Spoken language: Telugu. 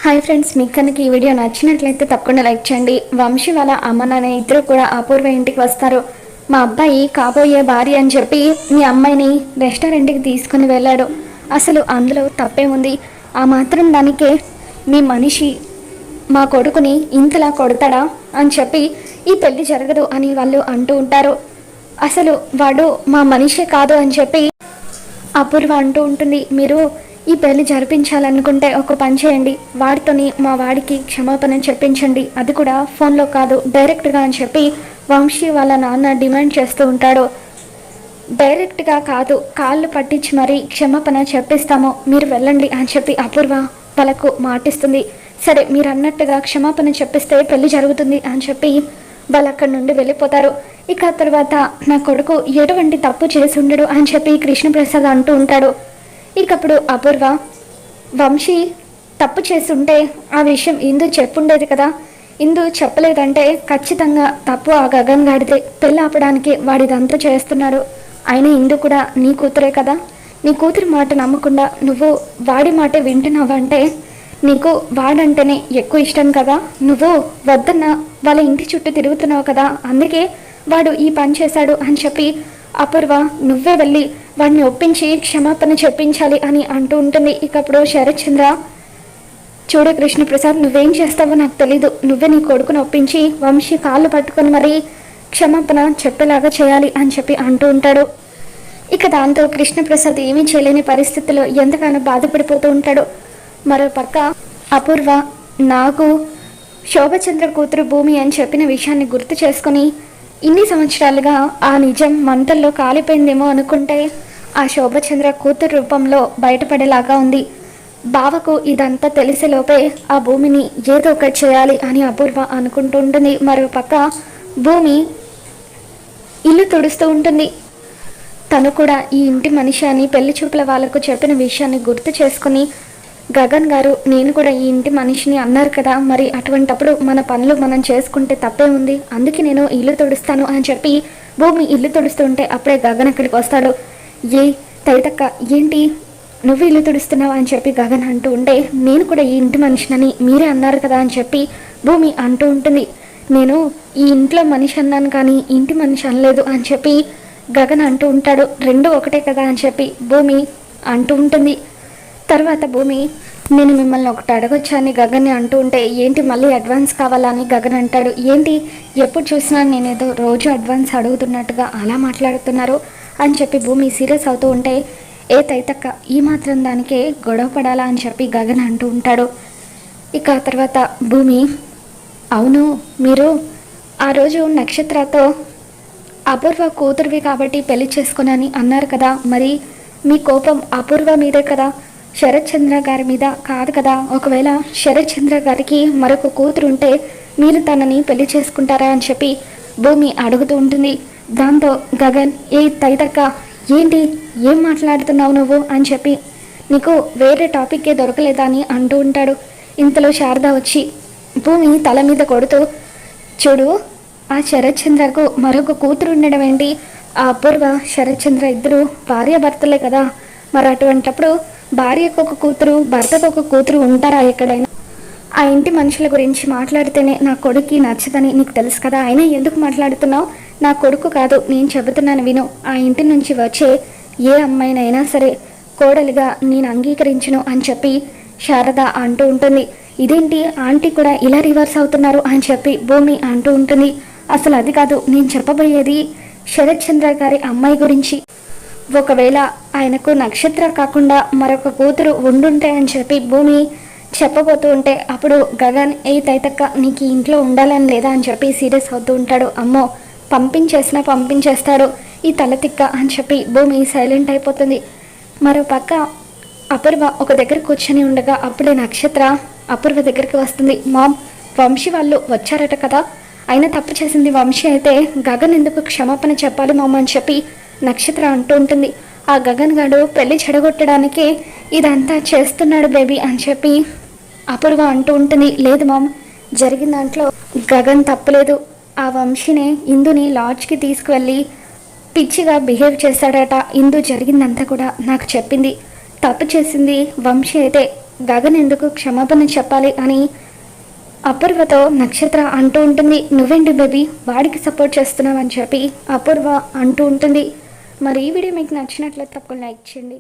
హాయ్ ఫ్రెండ్స్, మీకు కనుక ఈ వీడియో నచ్చినట్లయితే తప్పకుండా లైక్ చేయండి. వంశీ వాళ్ళ అమ్మ నాన్న ఇద్దరు కూడా అపూర్వ ఇంటికి వస్తారు. మా అబ్బాయి కాబోయే భార్య అని చెప్పి మీ అమ్మాయిని రెస్టారెంట్కి తీసుకుని వెళ్ళాడు. అసలు అందులో తప్పేముంది? ఆ మాత్రం దానికే మీ మనిషి మా కొడుకుని ఇంతలా కొడతాడా అని చెప్పి ఈ పెళ్లి జరగదు అని వాళ్ళు అంటూ ఉంటారు. అసలు వాడు మా మనిషే కాదు అని చెప్పి అపూర్వ అంటూ ఉంటుంది. మీరు ఈ పెళ్లి జరిపించాలనుకుంటే ఒక పని చేయండి, వాడితోని మా వాడికి క్షమాపణ చెప్పించండి, అది కూడా ఫోన్లో కాదు డైరెక్ట్గా అని చెప్పి వంశీ వాళ్ళ నాన్న డిమాండ్ చేస్తూ ఉంటాడు. డైరెక్ట్గా కాదు, కాళ్ళు పట్టించి మరీ క్షమాపణ చెప్పిస్తాము, మీరు వెళ్ళండి అని చెప్పి అపూర్వ వాళ్ళకు మాటిస్తుంది. సరే, మీరు అన్నట్టుగా క్షమాపణ చెప్పిస్తే పెళ్లి జరుగుతుంది అని చెప్పి వాళ్ళు అక్కడి నుండి వెళ్ళిపోతారు. ఇక తర్వాత నా కొడుకు ఎటువంటి తప్పు చేసి ఉండడు అని చెప్పి కృష్ణప్రసాద్ అంటూ ఉంటాడు. ఇకప్పుడు అపూర్వ, వంశీ తప్పు చేస్తుంటే ఆ విషయం ఇందు చెప్పుండేది కదా, ఇందు చెప్పలేదంటే ఖచ్చితంగా తప్పు ఆ గగన్ గాడితే, పెళ్ళి ఆపడానికి వాడిదంతా చేస్తున్నాడు. అయినా ఇందు కూడా నీ కూతురే కదా, నీ కూతురి మాట నమ్మకుండా నువ్వు వాడి మాట వింటున్నావంటే నీకు వాడంటేనే ఎక్కువ ఇష్టం కదా, నువ్వు వద్దన్న వాళ్ళ ఇంటి చుట్టూ తిరుగుతున్నావు కదా, అందుకే వాడు ఈ పని చేశాడు అని చెప్పి అపూర్వ నువ్వే వెళ్ళి వాడిని ఒప్పించి క్షమాపణ చెప్పించాలి అని అంటూ ఉంటుంది. ఇకప్పుడు శరత్ చంద్ర, చూడు కృష్ణప్రసాద్, నువ్వేం చేస్తావో నాకు తెలీదు, నువ్వే నీ కొడుకుని ఒప్పించి వంశీ కాళ్ళు పట్టుకొని మరీ క్షమాపణ చెప్పేలాగా చేయాలి అని చెప్పి అంటూ ఉంటాడు. ఇక దాంతో కృష్ణప్రసాద్ ఏమీ చేయలేని పరిస్థితుల్లో ఎంతగానో బాధపడిపోతూ ఉంటాడు. మరోపక్క అపూర్వ నాకు శోభచంద్ర కూతురు భూమి అని చెప్పిన విషయాన్ని గుర్తు చేసుకుని ఇన్ని సంవత్సరాలుగా ఆ నిజం మంటల్లో కాలిపోయిందేమో అనుకుంటే ఆ శోభచంద్ర కూతురు రూపంలో బయటపడేలాగా ఉంది. బావకు ఇదంతా తెలిసేలోపే ఆ భూమిని ఏదో ఒకటి చేయాలి అని అపూర్వ అనుకుంటూ ఉంటుంది. మరోపక్క భూమి ఇల్లు తుడుస్తూ ఉంటుంది. తను కూడా ఈ ఇంటి మనిషి అని పెళ్లి చూపుల వాళ్ళకు చెప్పిన విషయాన్ని గుర్తు చేసుకుని, గగన్ గారు నేను కూడా ఈ ఇంటి మనిషిని అన్నారు కదా, మరి అటువంటప్పుడు మన పనులు మనం చేసుకుంటే తప్పే ఉంది, అందుకే నేను ఇల్లు తుడుస్తాను అని చెప్పి భూమి ఇల్లు తుడుస్తుంటే అప్పుడే గగన్ అక్కడికి వస్తాడు. ఏ తైతక్క, ఏంటి నువ్వు ఇల్లు తుడుస్తున్నావు అని చెప్పి గగన్ అంటూ ఉంటే, నేను కూడా ఈ ఇంటి మనిషినని మీరే అన్నారు కదా అని చెప్పి భూమి అంటూ ఉంటుంది. నేను ఈ ఇంట్లో మనిషి అన్నాను కానీ ఇంటి మనిషి అనలేదు అని చెప్పి గగన్ అంటూ ఉంటాడు. రెండు ఒకటే కదా అని చెప్పి భూమి అంటూ ఉంటుంది. తర్వాత భూమి, నేను మిమ్మల్ని ఒకటి అడగొచ్చాని గగన్ని అంటూ ఉంటే, ఏంటి మళ్ళీ అడ్వాన్స్ కావాలా అని గగన్ అంటాడు. ఏంటి ఎప్పుడు చూసినా నేనేదో రోజు అడ్వాన్స్ అడుగుతున్నట్టుగా అలా మాట్లాడుతున్నారు అని చెప్పి భూమి సీరియస్ అవుతూ ఉంటే, ఏ తైతక్క ఈ మాత్రం దానికే గొడవ పడాలా అని చెప్పి గగన్ అంటూ ఉంటాడు. ఇక తర్వాత భూమి, అవును మీరు ఆ రోజు నక్షత్రతో అపూర్వ కూతురువి కాబట్టి పెళ్లి చేసుకుని అన్నారు కదా, మరి మీ కోపం అపూర్వ మీదే కదా, శరత్ చంద్ర గారి మీద కాదు కదా. ఒకవేళ శరత్ చంద్ర గారికి మరొక కూతురు ఉంటే మీరు తనని పెళ్లి చేసుకుంటారా అని చెప్పి భూమి అడుగుతూ ఉంటుంది. దాంతో గగన్, ఏ తైతక్క ఏంటి ఏం మాట్లాడుతున్నావు నువ్వు అని చెప్పి, నీకు వేరే టాపిక్కే దొరకలేదా అని అంటూ ఉంటాడు. ఇంతలో శారద వచ్చి భూమి తల మీద కొడుతూ, చూడు ఆ శరత్ చంద్రకు మరొక కూతురు ఉండడం ఏంటి, ఆ అపూర్వ శరత్ చంద్ర ఇద్దరు భార్యాభర్తలే కదా, మరి అటువంటప్పుడు భార్యకు ఒక కూతురు భర్తకు ఒక కూతురు ఉంటారా ఎక్కడైనా? ఆ ఇంటి మనుషుల గురించి మాట్లాడితేనే నా కొడుక్కి నచ్చదని నీకు తెలుసు కదా, అయినా ఎందుకు మాట్లాడుతున్నావు? నా కొడుకు కాదు, నేను చెబుతున్నాను విను, ఆ ఇంటి నుంచి వచ్చే ఏ అమ్మాయినైనా సరే కోడలిగా నేను అంగీకరించును అని చెప్పి శారద అంటూ ఉంటుంది. ఇదేంటి ఆంటీ కూడా ఇలా రివర్స్ అవుతున్నారు అని చెప్పి భూమి అంటూ ఉంటుంది. అసలు అది కాదు నేను చెప్పబోయేది, శరత్ చంద్ర గారి అమ్మాయి గురించి. ఒకవేళ ఆయనకు నక్షత్ర కాకుండా మరొక కూతురు ఉండుంటే అని చెప్పి భూమి చెప్పబోతూ ఉంటే, అప్పుడు గగన్, ఏ తైతక్క నీకు ఇంట్లో ఉండాలని లేదా అని చెప్పి సీరియస్ అవుతూ ఉంటాడు. అమ్మో పంపించేసినా పంపించేస్తాడు ఈ తలతిక్క అని చెప్పి భూమి సైలెంట్ అయిపోతుంది. మరోపక్క అపూర్వ ఒక దగ్గర కూర్చొని ఉండగా అప్పుడే నక్షత్ర అపూర్వ దగ్గరికి వస్తుంది. మామ్, వంశీ వాళ్ళు వచ్చారట కదా, అయినా తప్పు చేసింది వంశీ అయితే గగన్ ఎందుకు క్షమాపణ చెప్పాలి మామ్ అని చెప్పి నక్షత్ర అంటూ ఉంటుంది. ఆ గగన్ గాడు పెళ్లి చెడగొట్టడానికే ఇదంతా చేస్తున్నాడు బేబీ అని చెప్పి అపూర్వ అంటూ ఉంటుంది. లేదు మామ్, జరిగిన దాంట్లో గగన్ తప్పలేదు, ఆ వంశీనే ఇందుని లాడ్జ్కి తీసుకువెళ్ళి పిచ్చిగా బిహేవ్ చేశాడట, ఇందు జరిగిందంతా కూడా నాకు చెప్పింది, తప్పు చేసింది వంశీ అయితే గగన్ ఎందుకు క్షమాపణ చెప్పాలి అని అపూర్వతో నక్షత్ర అంటూ ఉంటుంది. నువ్వేంటి బేబీ వాడికి సపోర్ట్ చేస్తున్నావు అని చెప్పి అపూర్వ అంటూ ఉంటుంది. మరి ఈ వీడియో మీకు నచ్చినట్లయితే తప్పకుండా లైక్ చేయండి.